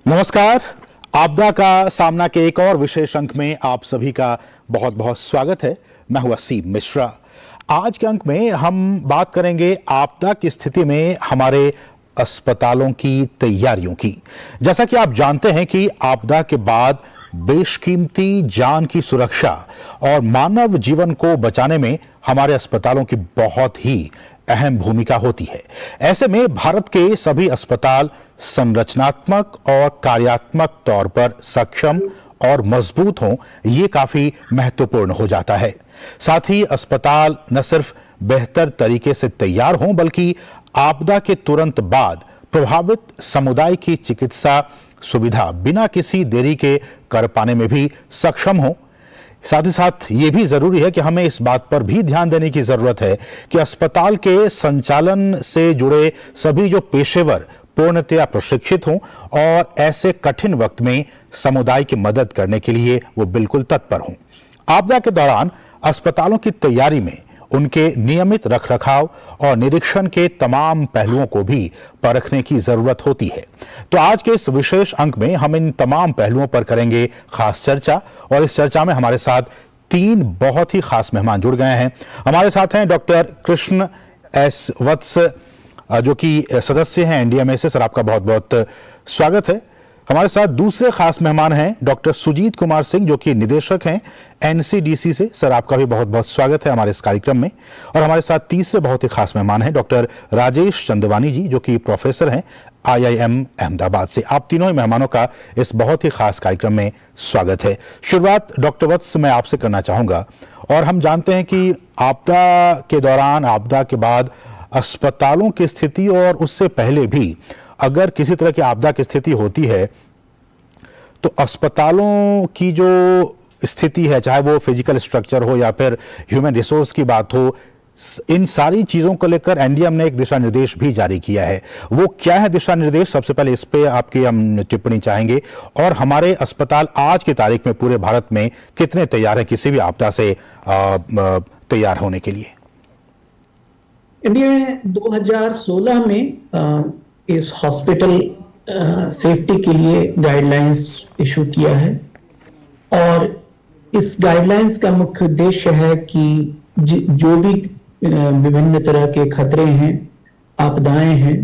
नमस्कार। आपदा का सामना के एक और विशेष अंक में आप सभी का बहुत बहुत स्वागत है। मैं हूं वसीम मिश्रा। आज के अंक में हम बात करेंगे आपदा की स्थिति में हमारे अस्पतालों की तैयारियों की। जैसा कि आप जानते हैं कि आपदा के बाद बेशकीमती जान की सुरक्षा और मानव जीवन को बचाने में हमारे अस्पतालों की बहुत ही अहम भूमिका होती है। ऐसे में भारत के सभी अस्पताल संरचनात्मक और कार्यात्मक तौर पर सक्षम और मजबूत हों, ये काफी महत्वपूर्ण हो जाता है। साथ ही अस्पताल न सिर्फ बेहतर तरीके से तैयार हों, बल्कि आपदा के तुरंत बाद प्रभावित समुदाय की चिकित्सा सुविधा बिना किसी देरी के कर पाने में भी सक्षम हो। साथ ही साथ ये भी जरूरी है कि हमें इस बात पर भी ध्यान देने की जरूरत है कि अस्पताल के संचालन से जुड़े सभी जो पेशेवर पूर्णतया प्रशिक्षित हों और ऐसे कठिन वक्त में समुदाय की मदद करने के लिए वो बिल्कुल तत्पर हों। आपदा के दौरान अस्पतालों की तैयारी में उनके नियमित रखरखाव और निरीक्षण के तमाम पहलुओं को भी परखने की जरूरत होती है। तो आज के इस विशेष अंक में हम इन तमाम पहलुओं पर करेंगे खास चर्चा, और इस चर्चा में हमारे साथ तीन बहुत ही खास मेहमान जुड़ गए हैं। हमारे साथ हैं डॉक्टर कृष्ण एस वत्स, जो कि सदस्य हैं एनडीएमए से। सर, आपका बहुत बहुत स्वागत है। हमारे साथ दूसरे खास मेहमान हैं डॉक्टर सुजीत कुमार सिंह, जो कि निदेशक हैं एनसीडीसी से। सर, आपका भी बहुत बहुत स्वागत है हमारे इस कार्यक्रम में। और हमारे साथ तीसरे बहुत ही खास मेहमान हैं डॉक्टर राजेश चंदवानी जी, जो कि प्रोफेसर हैं IIM अहमदाबाद से। आप तीनों ही मेहमानों का इस बहुत ही खास कार्यक्रम में स्वागत है। शुरुआत डॉक्टर वत्स मैं आपसे करना चाहूंगा। और हम जानते हैं कि आपदा के दौरान, आपदा के बाद अस्पतालों की स्थिति और उससे पहले भी अगर किसी तरह की आपदा की स्थिति होती है तो अस्पतालों की जो स्थिति है, चाहे वो फिजिकल स्ट्रक्चर हो या फिर ह्यूमन रिसोर्स की बात हो, इन सारी चीजों को लेकर एनडीएम ने एक दिशा निर्देश भी जारी किया है। वो क्या है दिशा निर्देश? सबसे पहले इस पे आपकी हम टिप्पणी चाहेंगे। और हमारे अस्पताल आज की तारीख में पूरे भारत में कितने तैयार है किसी भी आपदा से तैयार होने के लिए? इंडिया ने 2016 में इस हॉस्पिटल सेफ्टी के लिए गाइडलाइंस इशू किया है, और इस गाइडलाइंस का मुख्य उद्देश्य है कि जो भी विभिन्न तरह के खतरे हैं, आपदाएं हैं,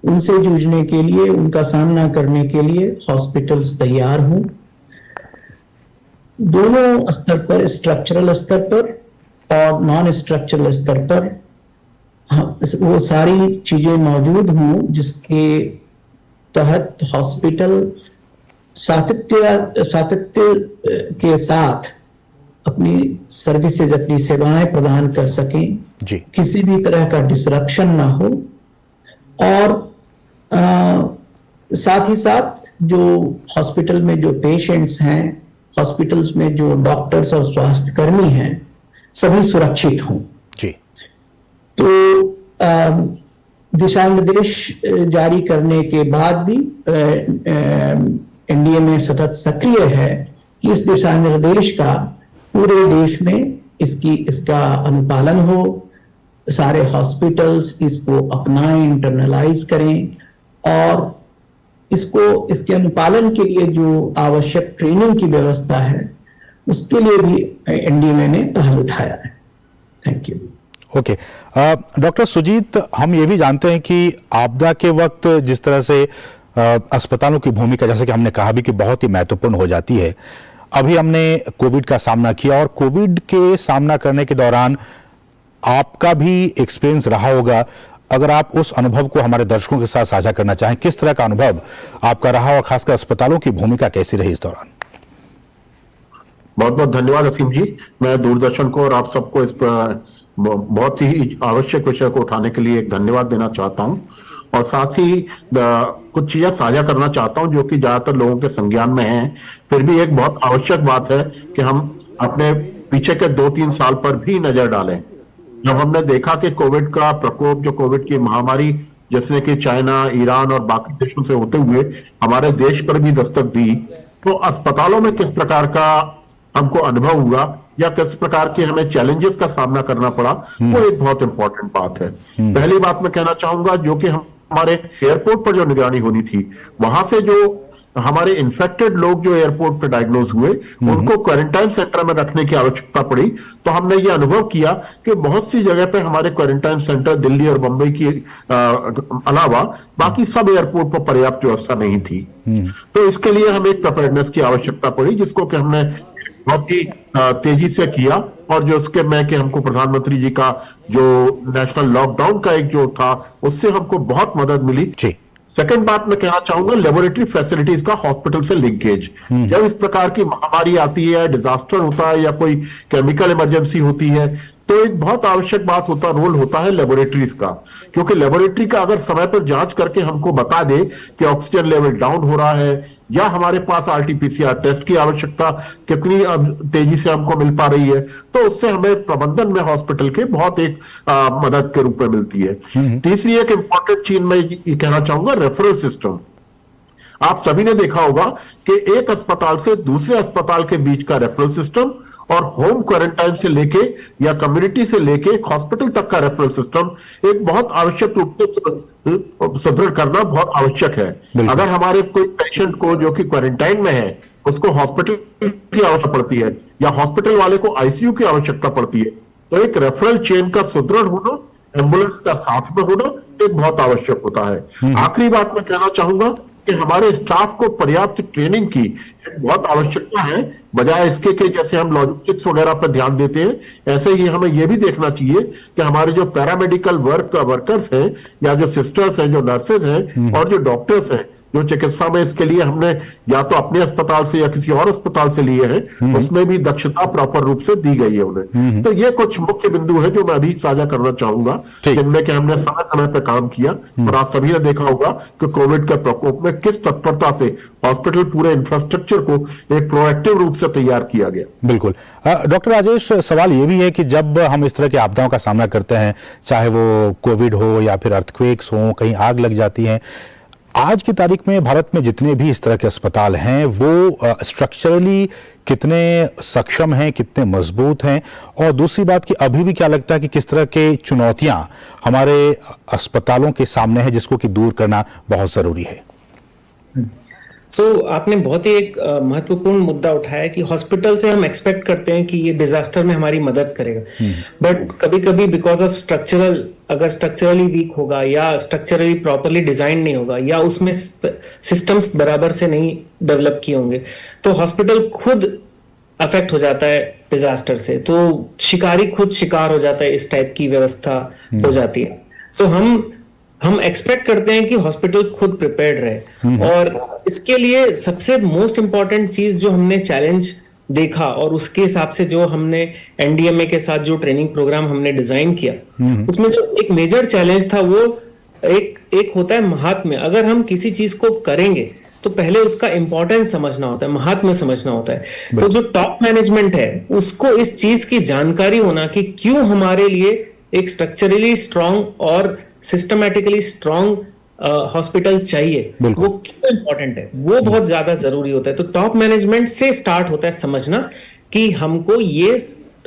उनसे जूझने के लिए, उनका सामना करने के लिए हॉस्पिटल्स तैयार हों। दोनों स्तर पर, स्ट्रक्चरल स्तर पर और नॉन स्ट्रक्चरल स्तर पर वो सारी चीजें मौजूद हों जिसके तहत हॉस्पिटल सातत्य के साथ अपनी सर्विसेज, अपनी सेवाएं प्रदान कर सकें जी। किसी भी तरह का डिसरप्शन ना हो। और साथ ही साथ जो हॉस्पिटल में जो पेशेंट्स हैं, हॉस्पिटल्स में जो डॉक्टर्स और स्वास्थ्यकर्मी हैं, सभी सुरक्षित हों जी। तो दिशा निर्देश जारी करने के बाद भी एनडीएमए सतत सक्रिय है कि इस दिशा निर्देश का पूरे देश में इसका अनुपालन हो, सारे हॉस्पिटल्स इसको अपनाएं, इंटरनलाइज करें, और इसके अनुपालन के लिए जो आवश्यक ट्रेनिंग की व्यवस्था है उसके लिए भी एनडीएमए ने पहल उठाया है। Thank you. Okay. Doctor Sujit, हम ये भी जानते हैं कि आपदा के वक्त जिस तरह से अस्पतालों की भूमिका, जैसे कि हमने कहा भी, कि बहुत ही महत्वपूर्ण हो जाती है। अभी हमने कोविड का सामना किया, और कोविड के सामना करने के दौरान आपका भी एक्सपीरियंस रहा होगा। अगर आप उस अनुभव को हमारे दर्शकों के साथ साझा करना चाहें, किस तरह का अनुभव आपका रहा और खासकर अस्पतालों की भूमिका कैसी रही इस दौरान? बहुत बहुत धन्यवाद असीम जी। मैं दूरदर्शन को और आप सबको इस बहुत ही आवश्यक विषय को उठाने के लिए एक धन्यवाद देना चाहता हूं, और साथ ही कुछ चीजें साझा करना चाहता हूं जो कि ज्यादातर लोगों के संज्ञान में हैं। फिर भी एक बहुत आवश्यक बात है कि हम अपने पीछे के 2-3 साल पर भी नजर डालें। जब हमने देखा कि कोविड का प्रकोप, जो कोविड की महामारी जिसने कि चाइना, ईरान और बाकी देशों से होते हुए हमारे देश पर भी दस्तक दी, तो अस्पतालों में किस प्रकार का हमको अनुभव हुआ या किस प्रकार के हमें चैलेंजेस का सामना करना पड़ा, वो एक बहुत इंपॉर्टेंट बात है। पहली बात मैं कहना चाहूंगा, जो कि हमारे एयरपोर्ट पर जो निगरानी होनी थी, वहां से जो हमारे इन्फेक्टेड लोग जो एयरपोर्ट पे डायग्नोज हुए उनको क्वारंटाइन सेंटर में रखने की आवश्यकता पड़ी। तो हमने ये अनुभव किया कि बहुत सी जगह पे हमारे क्वारंटाइन सेंटर दिल्ली और बंबई की अलावा बाकी सब एयरपोर्ट पर पर्याप्त व्यवस्था नहीं थी। तो इसके लिए हमें एक प्रिपेयर्डनेस की आवश्यकता पड़ी, जिसको कि हमने बहुत ही तेजी से किया। और जो उसके मैं कि हमको प्रधानमंत्री जी का जो नेशनल लॉकडाउन का एक जो था उससे हमको बहुत मदद मिली। सेकंड बात मैं कहना चाहूंगा, लेबोरेटरी फैसिलिटीज का हॉस्पिटल से लिंकेज। जब इस प्रकार की महामारी आती है, डिजास्टर होता है या कोई केमिकल इमरजेंसी होती है, तो एक बहुत आवश्यक बात होता रोल होता है लेबोरेटरीज का, क्योंकि लेबोरेटरी का अगर समय पर जांच करके हमको बता दे कि ऑक्सीजन लेवल डाउन हो रहा है या हमारे पास आरटीपीसीआर टेस्ट की आवश्यकता कितनी अब तेजी से हमको मिल पा रही है, तो उससे हमें प्रबंधन में हॉस्पिटल के बहुत एक मदद के रूप में मिलती है। तीसरी एक इंपॉर्टेंट चीज मैं ये कहना चाहूंगा, रेफरल सिस्टम। आप सभी ने देखा होगा कि एक अस्पताल से दूसरे अस्पताल के बीच का रेफरल सिस्टम और होम क्वारंटाइन से लेके या कम्युनिटी से लेके हॉस्पिटल तक का रेफरल सिस्टम एक बहुत आवश्यक रूप से सुदृढ़ करना बहुत आवश्यक है। अगर हमारे कोई पेशेंट को जो कि क्वारंटाइन में है उसको हॉस्पिटल की आवश्यकता पड़ती है या हॉस्पिटल वाले को आईसीयू की आवश्यकता पड़ती है, तो एक रेफरल चेन का सुदृढ़ होना, एम्बुलेंस का साथ में होना एक बहुत आवश्यक होता है। आखिरी बात मैं कहना चाहूंगा कि हमारे स्टाफ को पर्याप्त ट्रेनिंग की बहुत आवश्यकता है। बजाय इसके कि जैसे हम लॉजिस्टिक्स वगैरह पर ध्यान देते हैं, ऐसे ही हमें यह भी देखना चाहिए कि हमारे जो पैरामेडिकल वर्कर्स हैं या जो सिस्टर्स हैं, जो नर्सेज हैं और जो डॉक्टर्स हैं, जो चिकित्सा में इसके लिए हमने या तो अपने अस्पताल से या किसी और अस्पताल से लिए हैं, उसमें भी दक्षता प्रॉपर रूप से दी गई है उन्हें। तो ये कुछ मुख्य बिंदु है जो मैं अभी साझा करना चाहूंगा, जिनमें कि हमने समय समय पर काम किया। और आप सभी ने देखा होगा कि कोविड के प्रकोप में किस तत्परता से हॉस्पिटल पूरे इंफ्रास्ट्रक्चर को एक प्रोएक्टिव रूप से तैयार किया गया। बिल्कुल। डॉक्टर राजेश, सवाल ये भी है कि जब हम इस तरह की आपदाओं का सामना करते हैं, चाहे वो कोविड हो या फिर अर्थक्वेक्स हो, कहीं आग लग जाती है, आज की तारीख में भारत में जितने भी इस तरह के अस्पताल हैं वो स्ट्रक्चरली कितने सक्षम हैं, कितने मजबूत हैं, और दूसरी बात कि अभी भी क्या लगता है कि किस तरह के चुनौतियां हमारे अस्पतालों के सामने है जिसको कि दूर करना बहुत जरूरी है? आपने बहुत ही एक महत्वपूर्ण मुद्दा उठाया कि हॉस्पिटल से हम एक्सपेक्ट करते हैं कि ये डिजास्टर में हमारी मदद करेगा, बट कभी कभी बिकॉज ऑफ अगर स्ट्रक्चरली वीक होगा या स्ट्रक्चरली प्रॉपरली डिजाइन नहीं होगा या उसमें सिस्टम्स बराबर से नहीं डेवलप किए होंगे, तो हॉस्पिटल खुद अफेक्ट हो जाता है डिजास्टर से। तो शिकारी खुद शिकार हो जाता है, इस टाइप की व्यवस्था हो जाती है। हम एक्सपेक्ट करते हैं कि हॉस्पिटल खुद प्रिपेयर्ड रहे, और इसके लिए सबसे मोस्ट इंपॉर्टेंट चीज जो हमने चैलेंज देखा और उसके हिसाब से जो हमने एनडीएमए के साथ जो ट्रेनिंग प्रोग्राम हमने डिजाइन किया, उसमें जो एक मेजर चैलेंज था वो एक होता है महात्म्य। अगर हम किसी चीज को करेंगे तो पहले उसका इंपॉर्टेंस समझना होता है, महात्म्य समझना होता है। तो जो टॉप मैनेजमेंट है उसको इस चीज की जानकारी होना कि क्यों हमारे लिए एक स्ट्रक्चरली स्ट्रांग और सिस्टमैटिकली स्ट्रांग हॉस्पिटल चाहिए, वो क्यों इंपॉर्टेंट है, वो बहुत ज्यादा जरूरी होता है। तो टॉप मैनेजमेंट से स्टार्ट होता है समझना कि हमको ये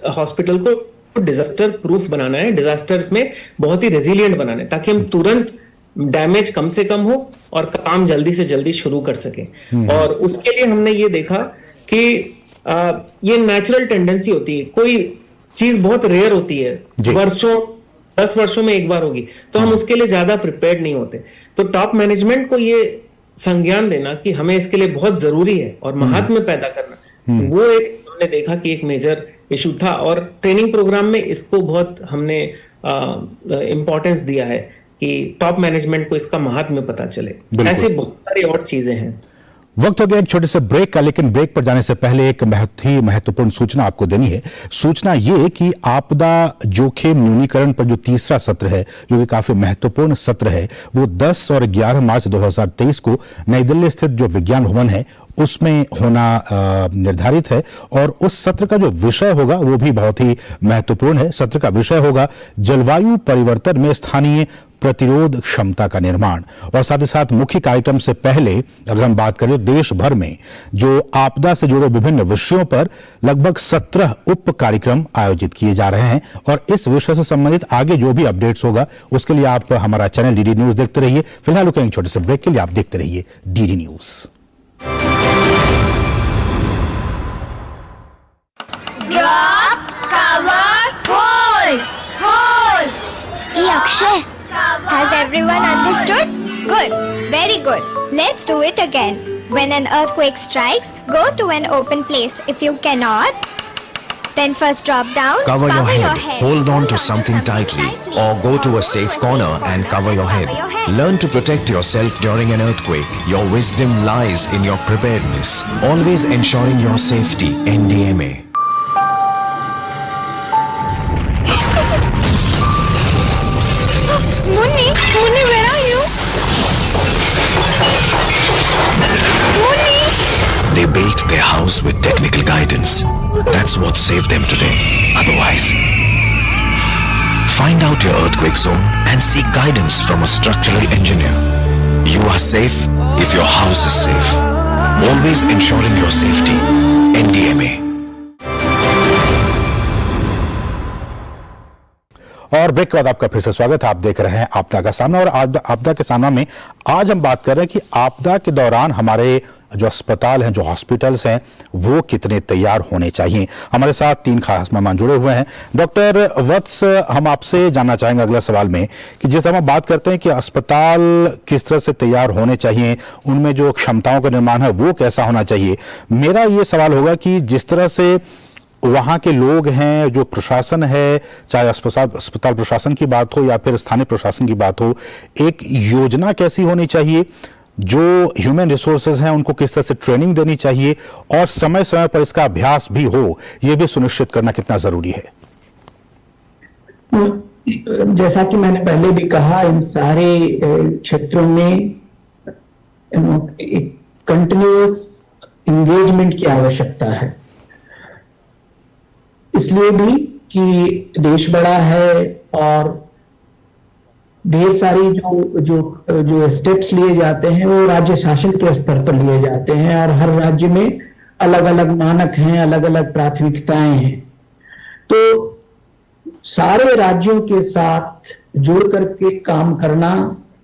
हॉस्पिटल को डिजास्टर प्रूफ बनाना है, डिजास्टर्स में बहुत ही रेजिलिएंट बनाना है, ताकि हम तुरंत डैमेज कम से कम हो और काम जल्दी से जल्दी शुरू कर सके। और उसके लिए हमने ये देखा कि ये नेचुरल टेंडेंसी होती है, कोई चीज बहुत रेयर होती है, 10 वर्षों में एक बार होगी, तो हम उसके लिए ज्यादा प्रिपेयर्ड नहीं होते। तो टॉप मैनेजमेंट को ये संज्ञान देना कि हमें इसके लिए बहुत जरूरी है और महात्म्य पैदा करना, वो एक हमने देखा कि एक मेजर इशू था, और ट्रेनिंग प्रोग्राम में इसको बहुत हमने इंपॉर्टेंस दिया है कि टॉप मैनेजमेंट को इसका महात्म्य पता चले। ऐसे बहुत सारी और चीजें हैं। वक्त हो गया एक छोटे से ब्रेक का, लेकिन ब्रेक पर जाने से पहले एक महत्वपूर्ण सूचना आपको देनी है। सूचना ये कि आपदा जोखिम न्यूनीकरण पर जो तीसरा सत्र है, जो कि काफी महत्वपूर्ण सत्र है, वो 10 और 11 मार्च 2023 को नई दिल्ली स्थित जो विज्ञान भवन है उसमें होना निर्धारित है। और उस सत्र का जो विषय होगा वो भी बहुत ही महत्वपूर्ण है। सत्र का विषय होगा जलवायु परिवर्तन में स्थानीय प्रतिरोध क्षमता का निर्माण। और साथ ही साथ मुख्य कार्यक्रम से पहले अगर हम बात करें, देश भर में जो आपदा से जुड़े विभिन्न विषयों पर लगभग 17 उप कार्यक्रम आयोजित किए जा रहे हैं। और इस विषय से संबंधित आगे जो भी अपडेट्स होगा उसके लिए आप हमारा चैनल डीडी न्यूज देखते रहिए। फिलहाल रुकेंगे छोटे से ब्रेक के लिए, आप देखते रहिए DD news. Hey Akshay, has everyone understood? Good, very good. Let's do it again. When an earthquake strikes, go to an open place. If you cannot, then first drop down, Cover your head. Hold on to something tightly, or go to a safe corner and cover your head. Learn to protect yourself during an earthquake. Your wisdom lies in your preparedness. Always ensuring your safety. NDMA. Munni, where are you? Munni! They built their house with technical guidance. That's what saved them today. Otherwise, find out your earthquake zone and seek guidance from a structural engineer. You are safe if your house is safe. Always ensuring your safety. NDMA. और break के बाद आपका फिर से स्वागत है। आप देख रहे हैं आपदा का सामना, और आपदा के सामना में आज हम बात कर रहे हैं कि आपदा के दौरान हमारे जो अस्पताल हैं, जो हॉस्पिटल्स हैं, वो कितने तैयार होने चाहिए। हमारे साथ 3 खास मेहमान जुड़े हुए हैं। डॉक्टर वत्स, हम आपसे जानना चाहेंगे अगला सवाल में कि जिस हम बात करते हैं कि अस्पताल किस तरह से तैयार होने चाहिए, उनमें जो क्षमताओं का निर्माण है वो कैसा होना चाहिए। मेरा ये सवाल होगा कि जिस तरह से वहां के लोग हैं, जो प्रशासन है, चाहे अस्पताल प्रशासन की बात हो या फिर स्थानीय प्रशासन की बात हो, एक योजना कैसी होनी चाहिए, जो ह्यूमन रिसोर्सेज हैं उनको किस तरह से ट्रेनिंग देनी चाहिए, और समय समय पर इसका अभ्यास भी हो, यह भी सुनिश्चित करना कितना जरूरी है। जैसा कि मैंने पहले भी कहा, इन सारे क्षेत्रों में एक कंटिन्यूअस एंगेजमेंट की आवश्यकता है, इसलिए भी कि देश बड़ा है और ढेर सारी जो स्टेप्स लिए जाते हैं वो राज्य शासन के स्तर पर लिए जाते हैं, और हर राज्य में अलग अलग मानक हैं, अलग अलग प्राथमिकताएं हैं। तो सारे राज्यों के साथ जुड़ करके काम करना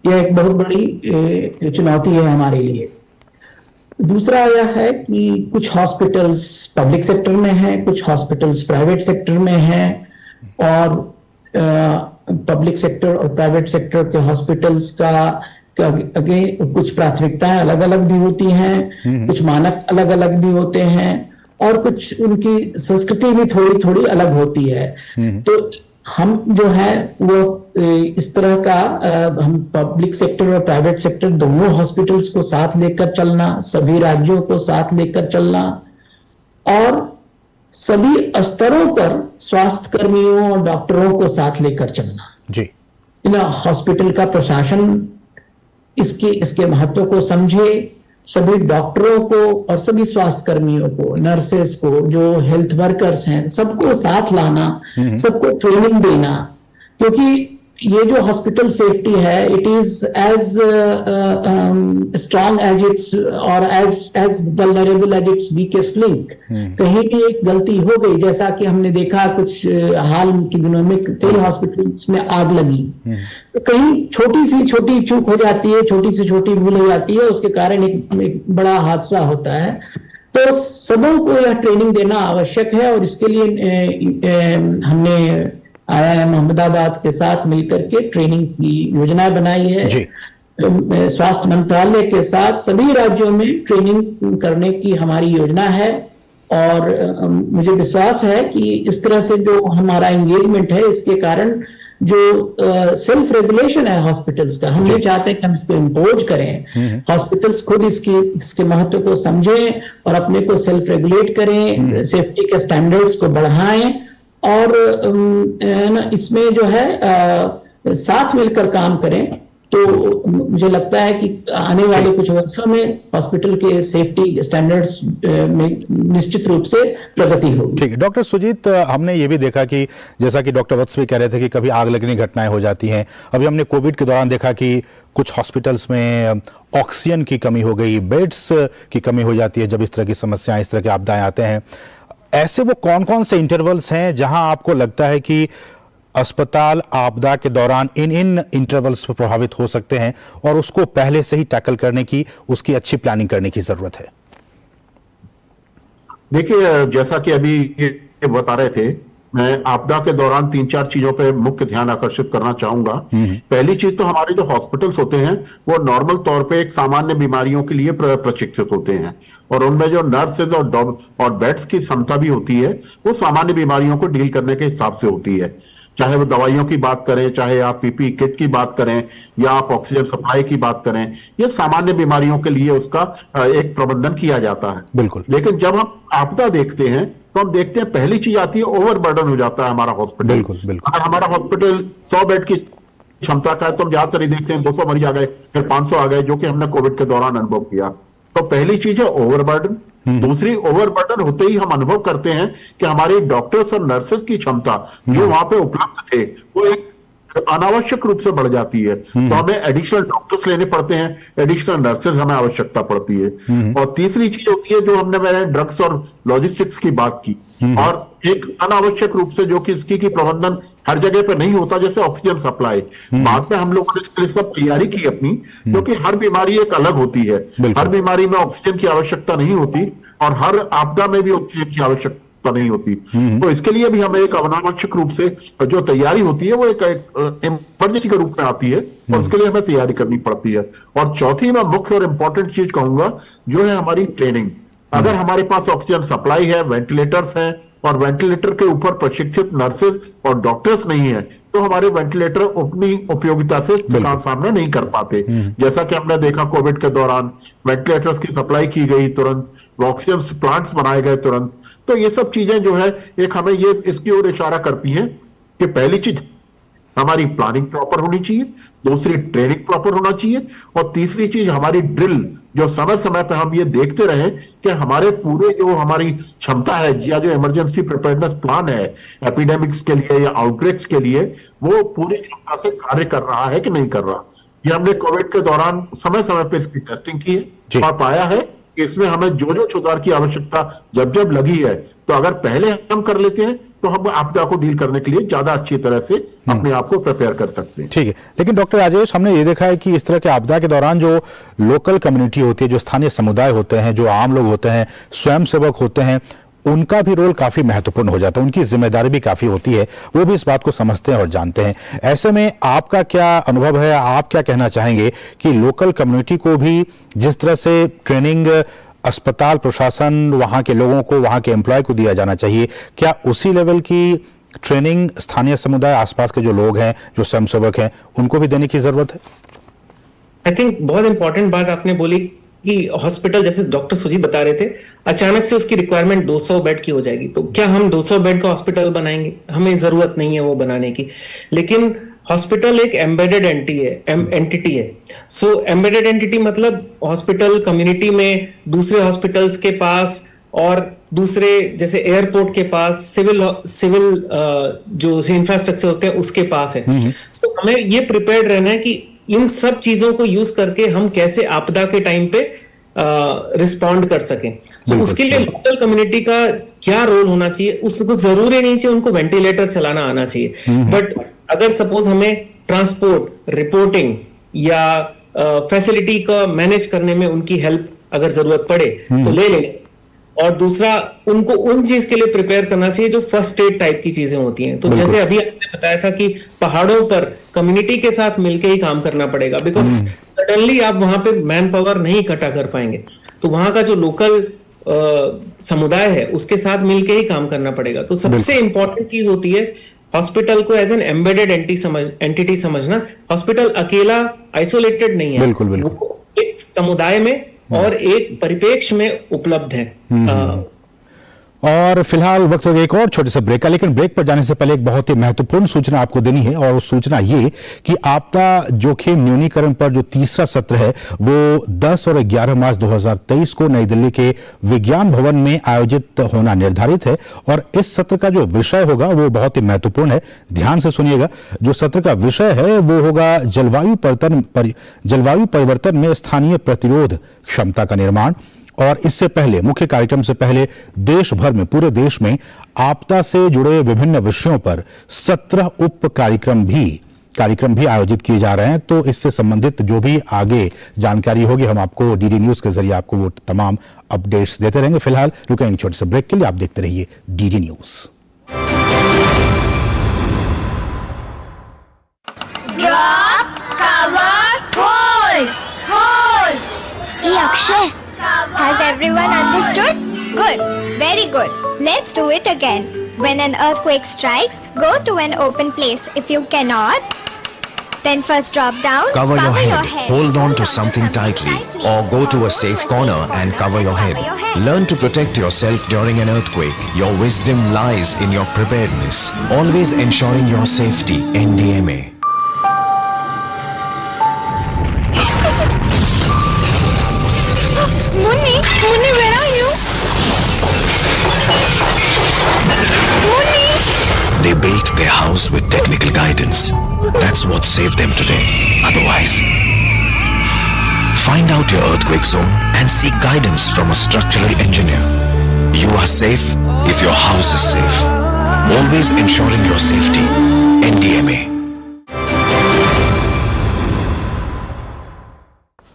यह एक बहुत बड़ी चुनौती है हमारे लिए। दूसरा यह है कि कुछ हॉस्पिटल्स पब्लिक सेक्टर में हैं, कुछ हॉस्पिटल्स प्राइवेट सेक्टर में हैं, और पब्लिक सेक्टर और प्राइवेट सेक्टर के हॉस्पिटल्स का आगे कुछ प्राथमिकताएं अलग अलग भी होती हैं, कुछ मानक अलग अलग भी होते हैं, और कुछ उनकी संस्कृति भी थोड़ी थोड़ी अलग होती है। तो हम जो है वो इस तरह का हम पब्लिक सेक्टर और प्राइवेट सेक्टर दोनों हॉस्पिटल्स को साथ लेकर चलना, सभी राज्यों को साथ लेकर चलना, और सभी स्तरों पर स्वास्थ्य कर्मियों और डॉक्टरों को साथ लेकर चलना जी। हॉस्पिटल का प्रशासन इसके महत्व को समझे, सभी डॉक्टरों को और सभी स्वास्थ्य कर्मियों को, नर्सेस को, जो हेल्थ वर्कर्स हैं, सबको साथ लाना, सबको ट्रेनिंग देना, क्योंकि ये जो हॉस्पिटल सेफ्टी है, it is as strong as its और as vulnerable as its weakest link. कहीं भी एक गलती हो गई, जैसा कि हमने देखा कुछ हाल के दिनों में कई हॉस्पिटल्स में आग लगी, तो कहीं छोटी से छोटी चूक हो जाती है, छोटी से छोटी भूल हो जाती है, उसके कारण एक बड़ा हादसा होता है। तो सबों को यह ट्रेनिंग देना आवश्यक है, और इसके लिए हमने IIM अहमदाबाद के साथ मिलकर के ट्रेनिंग की योजना बनाई है। स्वास्थ्य मंत्रालय के साथ सभी राज्यों में ट्रेनिंग करने की हमारी योजना है, और मुझे विश्वास है कि इस तरह से जो हमारा एंगेजमेंट है, इसके कारण जो सेल्फ रेगुलेशन है हॉस्पिटल्स का, हम नहीं चाहते कि हम इसको इम्पोज करें। हॉस्पिटल्स खुद इसके महत्व को समझें और अपने को सेल्फ रेगुलेट करें, सेफ्टी के स्टैंडर्ड्स को बढ़ाएं, और इसमें जो है साथ मिलकर काम करें। तो मुझे लगता है कि आने वाले कुछ वर्षों में हॉस्पिटल के सेफ्टी स्टैंडर्ड्स में निश्चित रूप से प्रगति होगी। ठीक है डॉक्टर सुजीत, हमने ये भी देखा कि जैसा कि डॉक्टर वत्स भी कह रहे थे कि कभी आग लगने की घटनाएं हो जाती हैं। अभी हमने कोविड के दौरान देखा कि कुछ हॉस्पिटल्स में ऑक्सीजन की कमी हो गई, बेड्स की कमी हो जाती है जब इस तरह की समस्याएं, इस तरह के आपदाएं आते हैं। ऐसे वो कौन कौन से इंटरवल्स हैं जहां आपको लगता है कि अस्पताल आपदा के दौरान इन इंटरवल्स पर प्रभावित हो सकते हैं और उसको पहले से ही टैकल करने की, उसकी अच्छी प्लानिंग करने की जरूरत है? देखिए, जैसा कि अभी ये बता रहे थे, मैं आपदा के दौरान 3-4 चीजों पे मुख्य ध्यान आकर्षित करना चाहूंगा। पहली चीज तो हमारे जो हॉस्पिटल्स होते हैं वो नॉर्मल तौर पे एक सामान्य बीमारियों के लिए प्रशिक्षित होते हैं, और उनमें जो नर्सेज और बेड्स की क्षमता भी होती है वो सामान्य बीमारियों को डील करने के हिसाब से होती है। चाहे वो दवाइयों की बात करें, चाहे आप पीपी किट की बात करें, या आप ऑक्सीजन सप्लाई की बात करें, ये सामान्य बीमारियों के लिए उसका एक प्रबंधन किया जाता है। बिल्कुल। लेकिन जब हम आपदा देखते हैं तो हम देखते हैं पहली चीज आती है ओवरबर्डन हो जाता है हमारा हॉस्पिटल। बिल्कुल, बिल्कुल। अगर हमारा हॉस्पिटल 100 बेड की क्षमता का है तो हम ज्यादातर ही देखते हैं 200 मरीज आ गए, फिर 500 आ गए, जो कि हमने कोविड के दौरान अनुभव किया। तो पहली चीज है ओवरबर्डन। दूसरी, ओवरबर्डन होते ही हम अनुभव करते हैं कि हमारी डॉक्टर्स और नर्सेस की क्षमता जो वहां पे उपलब्ध थे वो एक अनावश्यक रूप से बढ़ जाती है। तो हमें एडिशनल डॉक्टर्स लेने पड़ते हैं, एडिशनल नर्सेज हमें आवश्यकता पड़ती है। और तीसरी चीज होती है जो मैंने ड्रग्स और लॉजिस्टिक्स की बात की, और एक अनावश्यक रूप से जो कि इसकी प्रबंधन हर जगह पे नहीं होता, जैसे ऑक्सीजन सप्लाई। बाद में हम लोगों ने इसके लिए सब तैयारी की अपनी, क्योंकि हर बीमारी एक अलग होती है। हर बीमारी में ऑक्सीजन की आवश्यकता नहीं होती, और हर आपदा में भी ऑक्सीजन की आवश्यकता नहीं होती। तो इसके लिए भी हमें एक अनावश्यक रूप से जो तैयारी होती है वो एक इमरजेंसी के रूप में आती है, और उसके लिए हमें तैयारी करनी पड़ती है। और चौथी मैं मुख्य और इंपॉर्टेंट चीज कहूंगा जो है हमारी ट्रेनिंग। अगर हमारे पास ऑक्सीजन सप्लाई है, वेंटिलेटर्स हैं, और वेंटिलेटर के ऊपर प्रशिक्षित नर्सेज और डॉक्टर्स नहीं है, तो हमारे वेंटिलेटर अपनी उपयोगिता से सामना नहीं कर पाते। जैसा कि हमने देखा कोविड के दौरान वेंटिलेटर्स की सप्लाई की गई तुरंत, ऑक्सीजन प्लांट्स बनाए गए तुरंत। तो ये सब चीजें जो है एक हमें ये इसकी ओर इशारा करती हैं कि पहली चीज हमारी प्लानिंग प्रॉपर होनी चाहिए, दूसरी ट्रेनिंग प्रॉपर होना चाहिए, और तीसरी चीज हमारी ड्रिल जो समय समय पर हम ये देखते रहे कि हमारे पूरे जो हमारी क्षमता है या जो इमरजेंसी प्रिपेयरनेस प्लान है एपिडेमिक्स के लिए या आउटब्रेक्स के लिए, वो पूरी क्षमता से कार्य कर रहा है कि नहीं कर रहा। ये हमने कोविड के दौरान समय समय पर इसकी टेस्टिंग की है और पाया है कि इसमें हमें जो जो सुधार की आवश्यकता जब जब लगी है, तो अगर पहले हम कर लेते हैं तो हम आपदा को डील करने के लिए ज्यादा अच्छी तरह से अपने आप को प्रिपेयर कर सकते हैं। ठीक है, लेकिन डॉक्टर राजेश, हमने ये देखा है कि इस तरह के आपदा के दौरान जो लोकल कम्युनिटी होती है, जो स्थानीय समुदाय होते हैं, जो आम लोग होते हैं, स्वयंसेवक होते हैं, उनका भी रोल काफी महत्वपूर्ण हो जाता है, उनकी जिम्मेदारी भी काफी होती है, वो भी इस बात को समझते हैं और जानते हैं। ऐसे में आपका क्या अनुभव है, आप क्या कहना चाहेंगे कि लोकल कम्युनिटी को भी जिस तरह से ट्रेनिंग अस्पताल प्रशासन, वहां के लोगों को, वहां के एम्प्लॉय को दिया जाना चाहिए, क्या उसी लेवल की ट्रेनिंग स्थानीय समुदाय, आसपास के जो लोग हैं, जो स्वयंसेवक हैं, उनको भी देने की जरूरत है? आई थिंक बहुत इंपॉर्टेंट बात आपने बोली कि हॉस्पिटल, जैसे डॉक्टर सुजीत बता रहे थे, अचानक से उसकी रिक्वायरमेंट 200 बेड की हो जाएगी, तो क्या हम 200 बेड का हॉस्पिटल बनाएंगे? हमें जरूरत नहीं है वो बनाने की। लेकिन हॉस्पिटल एक एम्बेडेड एंटिटी है। सो एम्बेडेड एंटिटी मतलब हॉस्पिटल कम्युनिटी में दूसरे हॉस्पिटल्स के पास और दूसरे जैसे एयरपोर्ट के पास सिविल जो इंफ्रास्ट्रक्चर होते हैं उसके पास है। तो हमें ये प्रिपेयर्ड रहना है कि इन सब चीजों को यूज करके हम कैसे आपदा के टाइम पे रिस्पॉन्ड कर सकें। तो उसके लिए लोकल कम्युनिटी का क्या रोल होना चाहिए? उसको जरूरी नहीं चाहिए उनको वेंटिलेटर चलाना आना चाहिए, बट अगर सपोज हमें ट्रांसपोर्ट, रिपोर्टिंग या फैसिलिटी का मैनेज करने में उनकी हेल्प अगर जरूरत पड़े तो ले लेंगे। और दूसरा, उनको उन चीज के लिए प्रिपेयर करना चाहिए जो फर्स्ट एड टाइप की चीजें होती हैं। तो जैसे अभी आपने बताया था कि पहाड़ों पर कम्युनिटी के साथ मिलकर ही काम करना पड़ेगा, बिकॉज सडनली आप वहां पे मैन पावर नहीं इकट्ठा कर पाएंगे। तो वहां का जो लोकल समुदाय है उसके साथ मिलकर ही काम करना पड़ेगा। तो सबसे इंपॉर्टेंट चीज होती है हॉस्पिटल को एज एन एम्बेडेड एंटिटी समझना। हॉस्पिटल अकेला आइसोलेटेड नहीं है, बिल्कुल बिल्कुल एक समुदाय में और एक परिप्रेक्ष्य में उपलब्ध है। और फिलहाल वक्त हो गया एक और छोटे से ब्रेक का, लेकिन ब्रेक पर जाने से पहले एक बहुत ही महत्वपूर्ण सूचना आपको देनी है, और उस सूचना ये कि आपदा जोखिम न्यूनीकरण पर जो तीसरा सत्र है वो 10 और 11 मार्च 2023 को नई दिल्ली के विज्ञान भवन में आयोजित होना निर्धारित है। और इस सत्र का जो विषय होगा वो बहुत ही महत्वपूर्ण है, ध्यान से सुनिएगा। जो सत्र का विषय है वो होगा जलवायु परिवर्तन में स्थानीय प्रतिरोध क्षमता का निर्माण। और इससे पहले, मुख्य कार्यक्रम से पहले, देश भर में, पूरे देश में आपदा से जुड़े विभिन्न विषयों पर 17 उप कार्यक्रम भी आयोजित किए जा रहे हैं। तो इससे संबंधित जो भी आगे जानकारी होगी हम आपको डीडी न्यूज के जरिए आपको वो तमाम अपडेट्स देते रहेंगे। फिलहाल रुकेंगे छोटे से ब्रेक के लिए, आप देखते रहिए DD news. everyone understood? Good. Very good. Let's do it again. When an earthquake strikes, go to an open place. If you cannot, then first drop down. Cover your head. Hold on to something tightly or go to a safe corner and cover your head. Learn to protect yourself during an earthquake. Your wisdom lies in your preparedness. Always ensuring your safety. NDMA. Munni, where are you? Munni! They built their house with technical guidance. That's what saved them today. Otherwise, find out your earthquake zone and seek guidance from a structural engineer. You are safe if your house is safe. Always ensuring your safety. NDMA.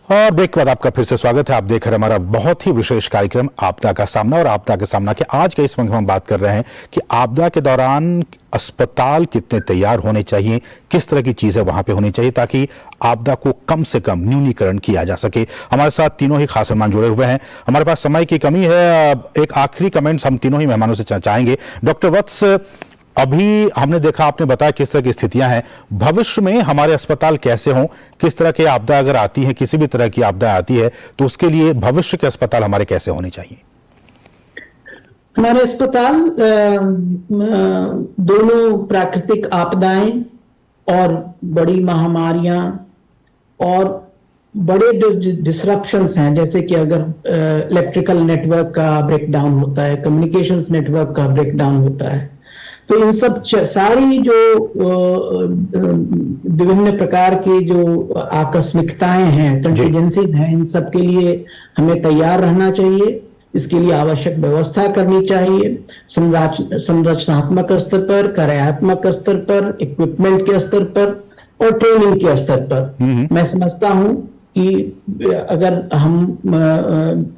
और break के बाद आपका फिर से स्वागत है। आप देख रहे हैं हमारा बहुत ही विशेष कार्यक्रम आपदा का सामना। और आपदा के सामना के आज के इस वक्त हम बात कर रहे हैं कि आपदा के दौरान अस्पताल कितने तैयार होने चाहिए, किस तरह की चीजें वहां पे होनी चाहिए ताकि आपदा को कम से कम न्यूनीकरण किया जा सके। हमारे साथ तीनों ही खास मेहमान जुड़े हुए हैं। हमारे पास समय की कमी है, एक आखिरी कमेंट्स हम तीनों ही मेहमानों से चाहेंगे। डॉक्टर वत्स, अभी हमने देखा, आपने बताया किस तरह की स्थितियां हैं, भविष्य में हमारे अस्पताल कैसे हों, किस तरह की आपदा अगर आती है, किसी भी तरह की आपदा आती है तो उसके लिए भविष्य के अस्पताल हमारे कैसे होने चाहिए? हमारे अस्पताल दोनों प्राकृतिक आपदाएं और बड़ी महामारियां और बड़े डिसरप्शंस हैं, जैसे कि अगर इलेक्ट्रिकल नेटवर्क का ब्रेकडाउन होता है, कम्युनिकेशंस नेटवर्क का ब्रेकडाउन होता है, तो इन सब सारी जो विभिन्न प्रकार की जो आकस्मिकताएं हैं, कंटीजेंसीज हैं, इन सब के लिए हमें तैयार रहना चाहिए। इसके लिए आवश्यक व्यवस्था करनी चाहिए, संरचनात्मक स्तर पर, कार्यात्मक स्तर पर, इक्विपमेंट के स्तर पर और ट्रेनिंग के स्तर पर। मैं समझता हूं कि अगर हम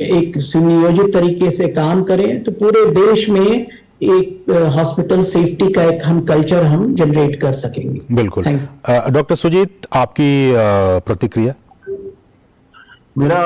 एक सुनियोजित तरीके से काम करें तो पूरे देश में एक हॉस्पिटल सेफ्टी का एक हम कल्चर हम जनरेट कर सकेंगे। बिल्कुल। डॉक्टर सुजीत, आपकी प्रतिक्रिया? मेरा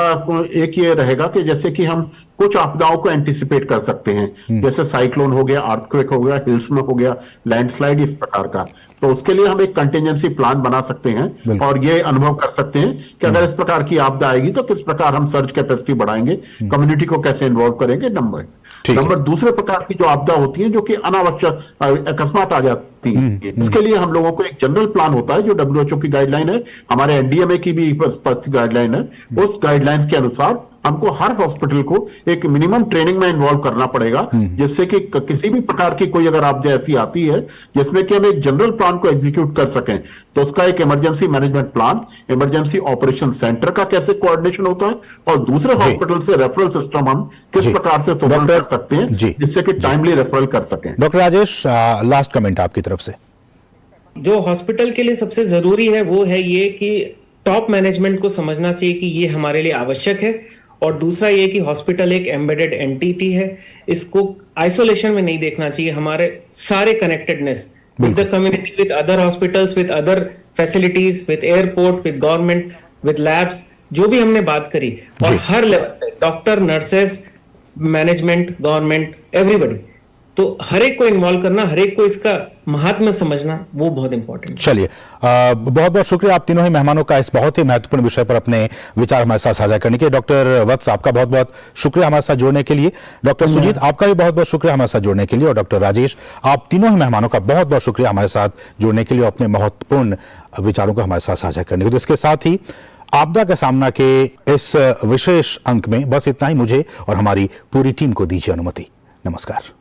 एक ये रहेगा कि जैसे कि हम कुछ आपदाओं को एंटिसिपेट कर सकते हैं, जैसे साइक्लोन हो गया, अर्थक्वेक हो गया, हिल्सम हो गया, लैंडस्लाइड, इस प्रकार का। तो उसके लिए हम एक कंटिजेंसी प्लान बना सकते हैं और ये अनुभव कर सकते हैं कि अगर इस प्रकार की आपदा आएगी तो किस प्रकार हम सर्च कैपेसिटी बढ़ाएंगे, कम्युनिटी को कैसे इन्वॉल्व करेंगे। नंबर दूसरे प्रकार की जो आपदा होती है जो कि अनावश्यक अकस्मात आ जाती है, इसके लिए हम लोगों को एक जनरल प्लान होता है जो WHO की गाइडलाइन है, हमारे एनडीएमए की भी स्पष्ट गाइडलाइन है। उस गाइडलाइंस के अनुसार हमको हर हॉस्पिटल को एक मिनिमम ट्रेनिंग में इन्वॉल्व करना पड़ेगा, जिससे कि किसी भी प्रकार की कोई अगर आपदा ऐसी आती है जिसमें कि हम एक जनरल प्लान को एग्जीक्यूट कर सकें, तो उसका एक emergency management plan, emergency operation centre का कैसे कोऑर्डिनेशन होता है और दूसरे हॉस्पिटल से रेफरल सिस्टम हम किस प्रकार से सुधार कर सकते हैं जिससे कि टाइमली रेफरल कर सकें। डॉक्टर राजेश, लास्ट कमेंट आपकी तरफ से। जो हॉस्पिटल के लिए सबसे जरूरी है वो है ये कि टॉप मैनेजमेंट को समझना चाहिए कि ये हमारे लिए आवश्यक है, और दूसरा ये कि हॉस्पिटल एक एम्बेडेड एंटिटी है, इसको आइसोलेशन में नहीं देखना चाहिए। हमारे सारे connectedness with the community, with other hospitals, with other facilities, with airport, with government, with labs, जो भी हमने बात करी, और हर लेवल पे doctor, nurses, management, government, everybody, तो हर एक को इन्वॉल्व करना, हर एक को इसका महात्म्य समझना, वो बहुत इंपॉर्टेंट। चलिए, बहुत बहुत शुक्रिया आप तीनों ही मेहमानों का इस बहुत ही महत्वपूर्ण विषय पर अपने विचार हमारे साथ साझा करने के। डॉक्टर वत्स, आपका बहुत बहुत शुक्रिया हमारे साथ जुड़ने के लिए। डॉक्टर सुजीत, आपका भी बहुत बहुत शुक्रिया हमारे साथ जुड़ने के लिए। और डॉक्टर राजेश, आप तीनों ही मेहमानों का बहुत बहुत शुक्रिया हमारे साथ जुड़ने के लिए और अपने महत्वपूर्ण विचारों को हमारे साथ साझा करने के लिए। इसके साथ ही आपदा का सामना के इस विशेष अंक में बस इतना ही। मुझे और हमारी पूरी टीम को दीजिए अनुमति। नमस्कार।